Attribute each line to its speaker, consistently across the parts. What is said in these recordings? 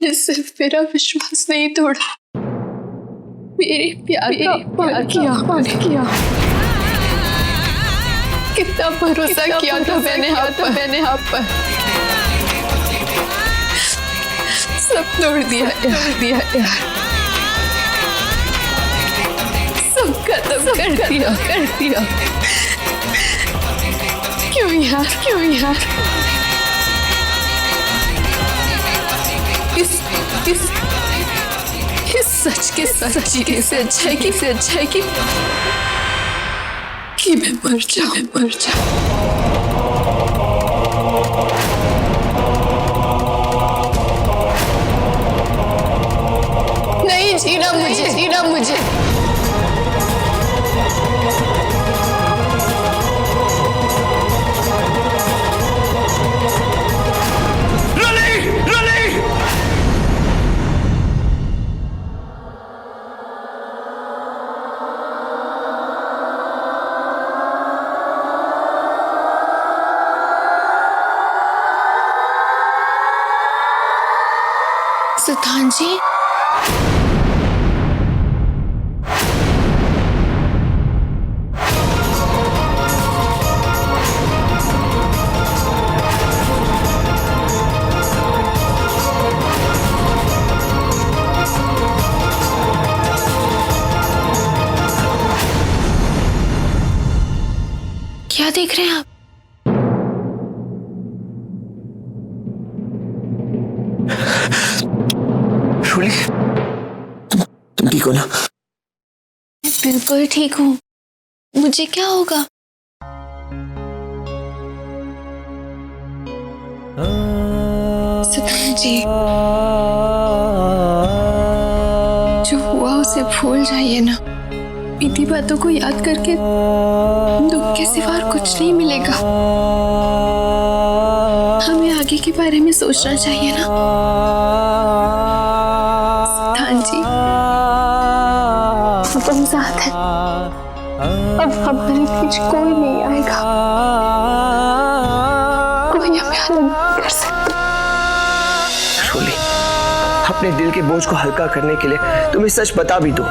Speaker 1: सिर्फ मेरा विश्वास नहीं तोड़ा, मेरे प्यार का अपमान किया। कितना भरोसा किया था मैंने आप पर। सब तोड़ दिया यार। सब खत्म कर दिया। क्यों यार? इस सच के से अच्छा है कि मैं मर जाऊं। नहीं जीना मुझे। सिद्धांत जी, क्या देख रहे हैं आप?
Speaker 2: रोली, तुम ठीक हो ना?
Speaker 1: बिल्कुल ठीक हूँ। मुझे क्या होगा? सिद्धांत जी, जो हुआ उसे भूल जाइए ना। बीती बातों को याद करके दुख के सिवा कुछ नहीं मिलेगा। हमें आगे के बारे में सोचना चाहिए ना सिद्धांत जी। तुम साथ है, अब हमारे बीच कोई नहीं आएगा, कोई हमें अलग नहीं कर सकता।
Speaker 2: रोली, अपने दिल के बोझ को हल्का करने के लिए तुम्हें सच बता भी दो,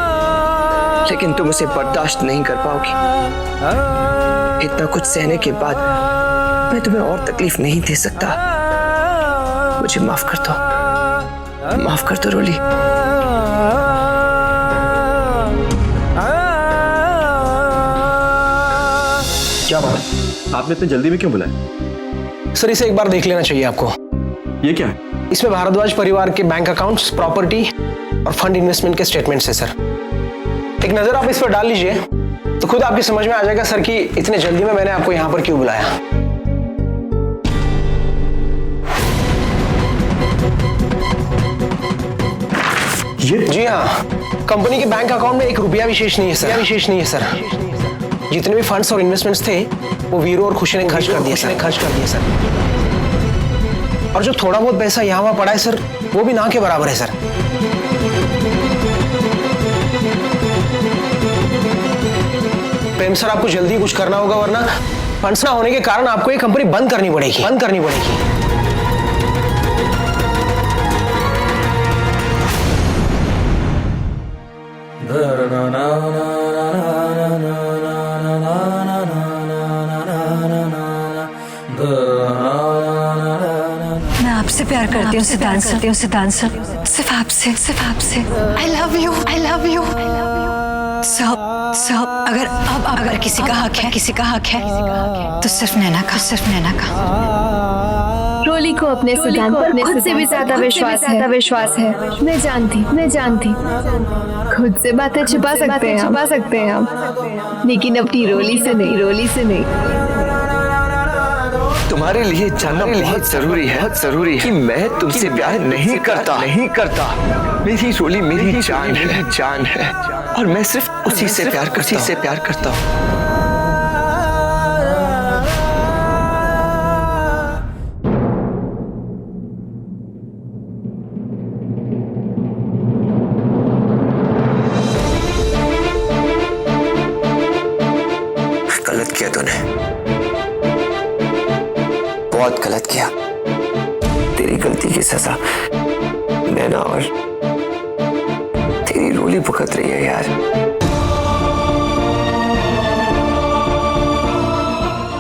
Speaker 2: लेकिन तुम उसे बर्दाश्त नहीं कर पाओगी। इतना कुछ सहने के बाद मैं तुम्हें और तकलीफ नहीं दे सकता। मुझे माफ कर दो रोली।
Speaker 3: क्या बात, आपने इतनी जल्दी में क्यों बुलाया?
Speaker 4: सर, इसे एक बार देख लेना चाहिए आपको।
Speaker 3: ये क्या है?
Speaker 4: इसमें भारद्वाज परिवार के बैंक अकाउंट्स, प्रॉपर्टी और फंड इन्वेस्टमेंट के स्टेटमेंट्स है सर। एक नजर आप इस पर डाल लीजिए तो खुद आपकी समझ में आ जाएगा सर कि इतने जल्दी में मैंने आपको यहां पर क्यों बुलाया। जी हाँ, कंपनी के बैंक अकाउंट में 1 रुपया विशेष नहीं है सर। जितने भी फंड्स और इन्वेस्टमेंट्स थे वो वीरू और खुशी ने खर्च कर दिए सर। और जो थोड़ा बहुत पैसा यहाँ वहां पड़ा है सर, वो भी ना के बराबर है सर। प्रेम सर, आपको जल्दी कुछ करना होगा, वरना फंड्स ना होने के कारण आपको ये कंपनी बंद करनी पड़ेगी।
Speaker 5: मैं आपसे प्यार करती हूँ सिद्धांत सर, सिर्फ आपसे। I love you। सब अगर किसी का हक है तो सिर्फ नैना का।
Speaker 1: रोली को अपने सिद्धांत पर खुद से भी ज्यादा विश्वास है। मैं जानती। खुद से बातें छुपा सकते हैं हम, लेकिन अपनी रोली से नहीं।
Speaker 2: तुम्हारे लिए जानना बहुत जरूरी है कि मैं तुमसे प्यार नहीं करता। मेरी रोली मेरी जान है और मैं सिर्फ उसी से प्यार करता हूँ। गलत किया तूने, बहुत गलत किया। तेरी गलती की सजा नैना और तेरी रोली भुगत रही है यार।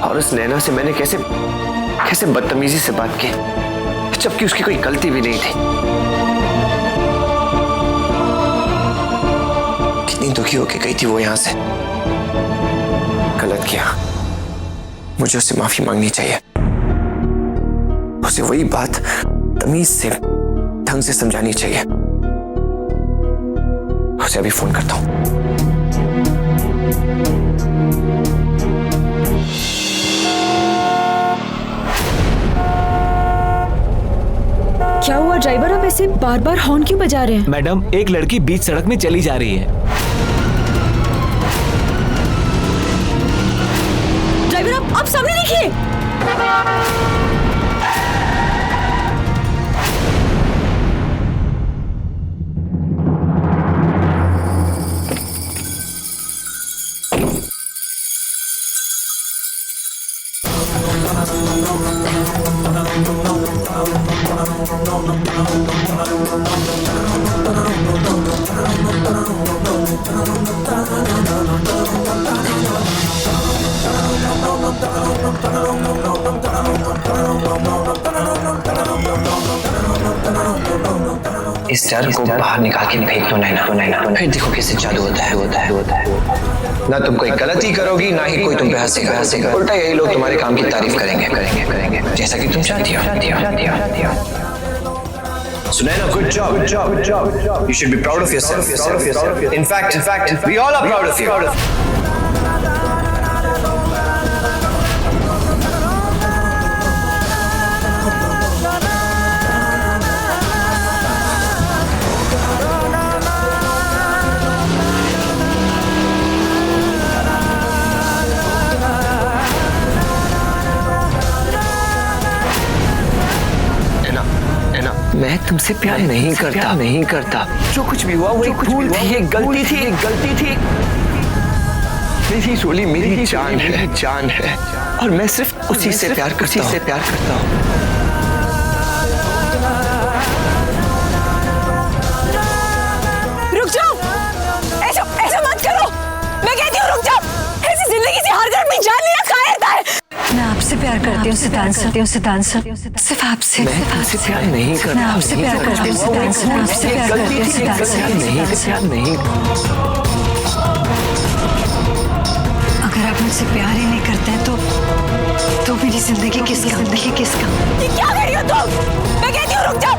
Speaker 2: और उस नैना से मैंने कैसे कैसे बदतमीजी से बात की, जबकि उसकी कोई गलती भी नहीं थी। कितनी दुखी होके गई थी वो यहां से। गलत किया, मुझे उससे माफी मांगनी चाहिए। उसे वही बात तमीज से ढंग से समझानी चाहिए। उसे अभी फोन करता हूं।
Speaker 6: क्या हुआ ड्राइवर, आप ऐसे बार बार हॉर्न क्यों बजा रहे हैं?
Speaker 7: मैडम, एक लड़की बीच सड़क में चली जा रही है।
Speaker 6: ड्राइवर आप सामने देखिए।
Speaker 2: इस डर को बाहर निकाल के फेंक दो नैना, फिर देखो कैसे चालू होता है। ना तुम कोई गलती करोगी, ना ही कोई तुम पे हंसेगा। उल्टा यही लोग तुम्हारे काम की तारीफ करेंगे जैसा कि तुम चाहती हो। Sunaina, good job. You should be proud of yourself. In fact, we all are proud of you. मैं तुमसे प्यार नहीं करता। जो कुछ भी हुआ वो एक भूल थी, एक गलती थी। मेरी रोली मेरी जान है और मैं सिर्फ उसी से प्यार करता हूँ।
Speaker 6: रुक जाओ, ऐसा मत करो। मैं कहती हूँ रुक जाओ। ऐसी जिंदगी से हार कर अपनी जान लेना कायरता है।
Speaker 5: मैं आपसे प्यार करती हूँ सिद्धांत सर, सिर्फ आपसे।
Speaker 2: मैं तुमसे प्यार नहीं करता।
Speaker 5: मैं आपसे प्यार करती हूँ सिद्धांत सर, आपसे प्यार करती हूँ सिद्धांत सर।
Speaker 2: नहीं।
Speaker 5: अगर आप मुझसे प्यार ही नहीं करते हैं तो मेरी जिंदगी किस काम?
Speaker 6: ये क्या कर रही हो तुम? मैं कहती हूँ रुक जाओ।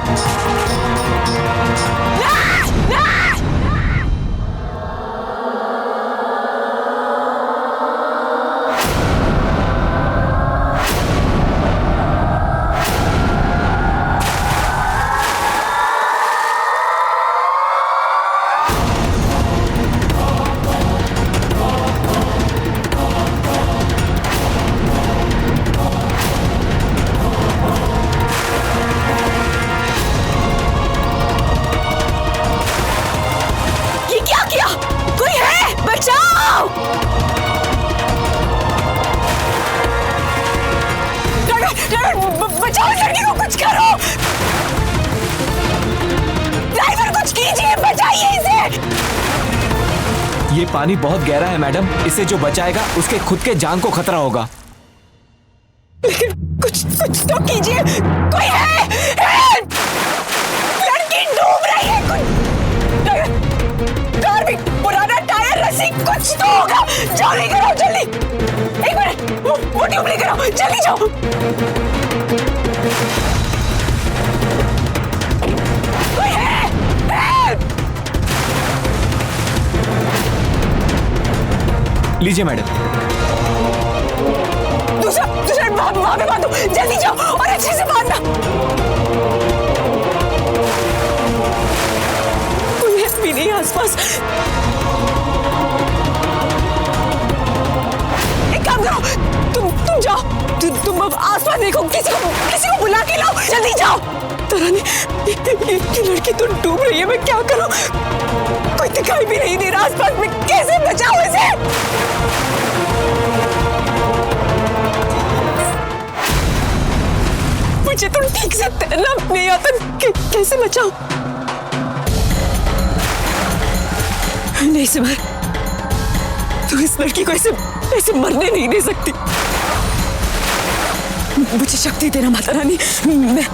Speaker 6: बचाओ, लड़की को कुछ करो। ड्राइवर कुछ कीजिए, बचाइए इसे।
Speaker 7: ये पानी बहुत गहरा है मैडम, इसे जो बचाएगा उसके खुद के जान को खतरा होगा।
Speaker 6: लेकिन कुछ तो कीजिए। कोई है? लड़की डूब रही है। कार में पुराना टायर, रस्सी, कुछ तो होगा। जल्दी करो, जल्दी। एक मिनट, वो ट्यूब लेकर आओ, जल्दी जाओ। कोई है?
Speaker 7: लीजिए मैडम।
Speaker 6: दूसरा वहां पे बांधो, जल्दी जाओ और अच्छे से बांधना। कोई है भी नहीं आसपास। एक काम करो, तुम जाओ, तुम अब आसपास देखो, किसी को बुला के लाओ, जल्दी जाओ। तरानी, ये लड़की तो डूब रही है, मैं क्या करूं? कोई दिखाई भी नहीं दे रहा आसपास में, कैसे बचाऊं इसे? मुझे तो ठीक से तैरना नहीं आता, कैसे बचाऊं? नहीं सिमर, तू इस लड़की को ऐसे मरने नहीं दे सकती। मुझे शक्ति देना माता रानी। मैं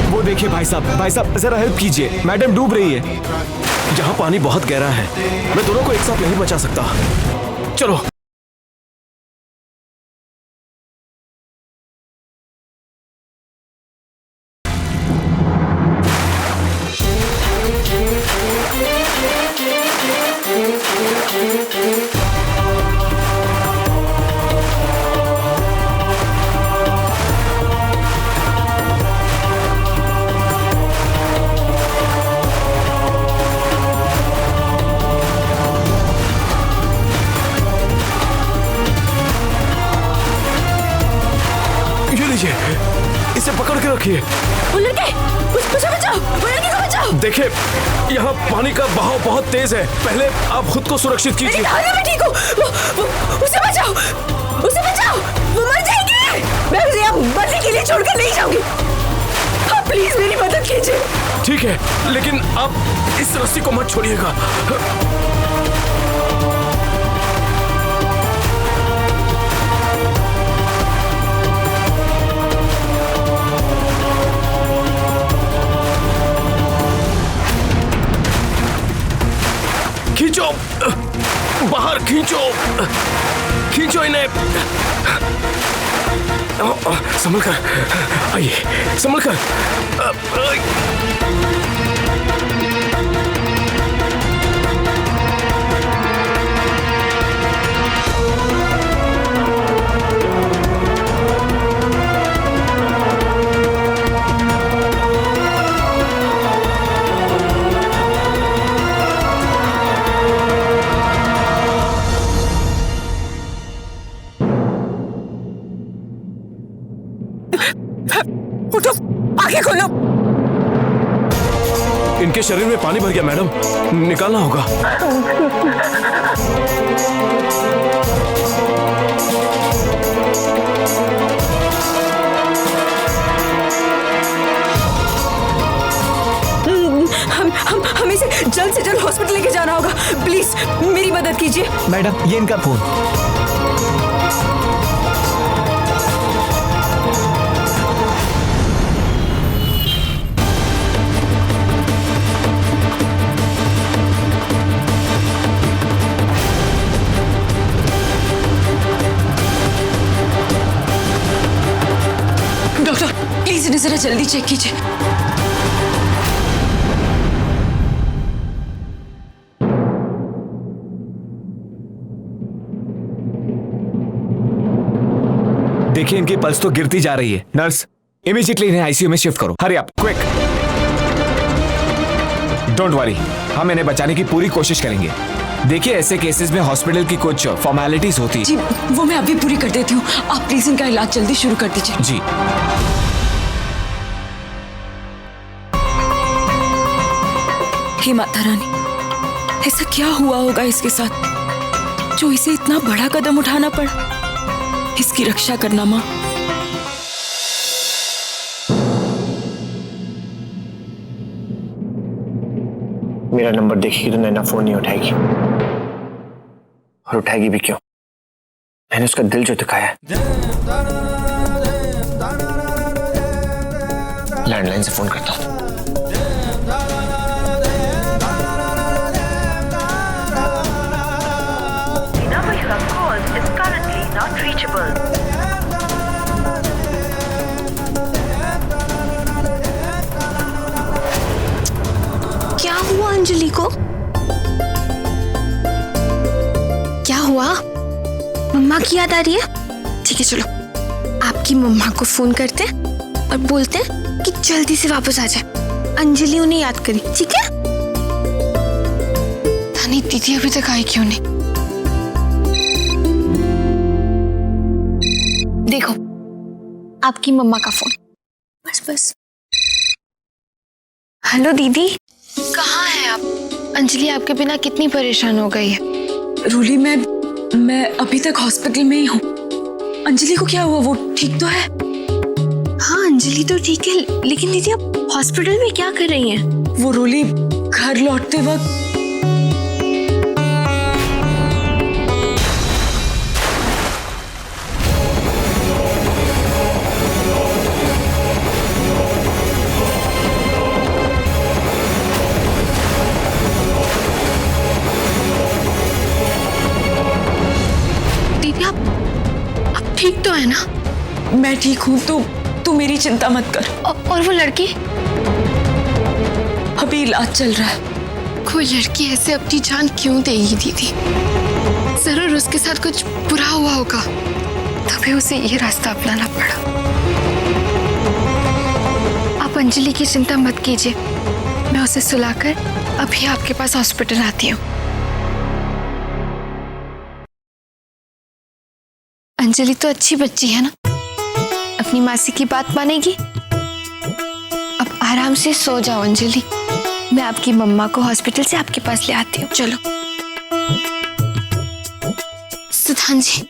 Speaker 7: वो देखिए भाई साहब जरा हेल्प कीजिए, मैडम डूब रही है।
Speaker 3: यहाँ पानी बहुत गहरा है, मैं दोनों को एक साथ नहीं बचा सकता। चलो। इसे पकड़ के रखिए।
Speaker 6: वो लड़के, उसे बचाओ, वो लड़के को बचाओ।
Speaker 3: देखिए, यहाँ पानी का बहाव बहुत तेज है, पहले आप खुद को सुरक्षित कीजिए।
Speaker 6: मैं ठीक हूँ। उसे बचाओ, उसे बचाओ, वो मर जाएगी। मैं उसे यहाँ मरने के लिए छोड़कर नहीं जाऊंगी। आप प्लीज मेरी मदद कीजिए।
Speaker 3: ठीक है, लेकिन आप इस रस्सी को मत छोड़िएगा। खींचो, बाहर खींचो, खींचो इन्हें। संभल कर, आइए, संभल कर।
Speaker 6: उठो, आंखें खोलो।
Speaker 3: इनके शरीर में पानी भर गया मैडम, निकालना होगा।
Speaker 6: हमें इसे जल्द से जल्द हॉस्पिटल लेके जाना होगा। प्लीज मेरी मदद कीजिए।
Speaker 7: मैडम ये इनका फोन।
Speaker 6: डॉक्टर प्लीज इन्हें जरा जल्दी चेक कीजिए।
Speaker 7: देखिए इनकी पल्स तो गिरती जा रही है। नर्स इमीडिएटली इन्हें आईसीयू में शिफ्ट करो। Hurry up, quick. Don't worry, हम इन्हें बचाने की पूरी कोशिश करेंगे। देखिए ऐसे केसेस में हॉस्पिटल की कुछ फॉर्मेलिटीज होती है।
Speaker 6: जी वो मैं अभी पूरी कर देती हूँ, आप प्लीज इनका इलाज जल्दी शुरू कर दीजिए।
Speaker 7: जी
Speaker 6: हे माता रानी, ऐसा क्या हुआ होगा इसके साथ जो इसे इतना बड़ा कदम उठाना पड़ा। इसकी रक्षा करना माँ।
Speaker 2: मेरा नंबर देखेगी तो नैना फोन नहीं उठाएगी, और उठाएगी भी क्यों? मैंने उसका दिल जो दिखाया है। लैंडलाइन से फोन करता हूं।
Speaker 1: मम्मा की याद आ रही है? ठीक है, चलो आपकी मम्मा को फोन करते हैं और बोलते हैं कि जल्दी से वापस आ जाए। अंजलि उन्हें याद करी, ठीक है? नहीं, दीदी अभी तक आई क्यों नहीं? देखो आपकी मम्मा का फोन। बस। हेलो दीदी, कहाँ हैं आप? अंजलि आपके बिना कितनी परेशान हो गई है।
Speaker 6: रूली, मैं अभी तक हॉस्पिटल में ही हूँ। अंजलि को क्या हुआ? वो ठीक तो है?
Speaker 1: हाँ, अंजलि तो ठीक है, लेकिन दीदी आप हॉस्पिटल में क्या कर रही हैं?
Speaker 6: वो रूली घर लौटते वक्त
Speaker 1: दीदी आप ठीक तो है ना?
Speaker 6: मैं ठीक हूँ, तू मेरी चिंता मत कर।
Speaker 1: और वो लड़की?
Speaker 6: अभी इलाज चल रहा है।
Speaker 1: कोई लड़की ऐसे अपनी जान क्यों देगी दीदी? जरूर उसके साथ कुछ बुरा हुआ होगा, तभी उसे ये रास्ता अपनाना पड़ा। आप अंजलि की चिंता मत कीजिए, मैं उसे सुलाकर अभी आपके पास हॉस्पिटल आती हूँ। अंजलि तो अच्छी बच्ची है ना, अपनी मासी की बात मानेगी। अब आराम से सो जाओ अंजलि, मैं आपकी मम्मा को हॉस्पिटल से आपके पास ले आती हूँ। चलो। सुधान जी,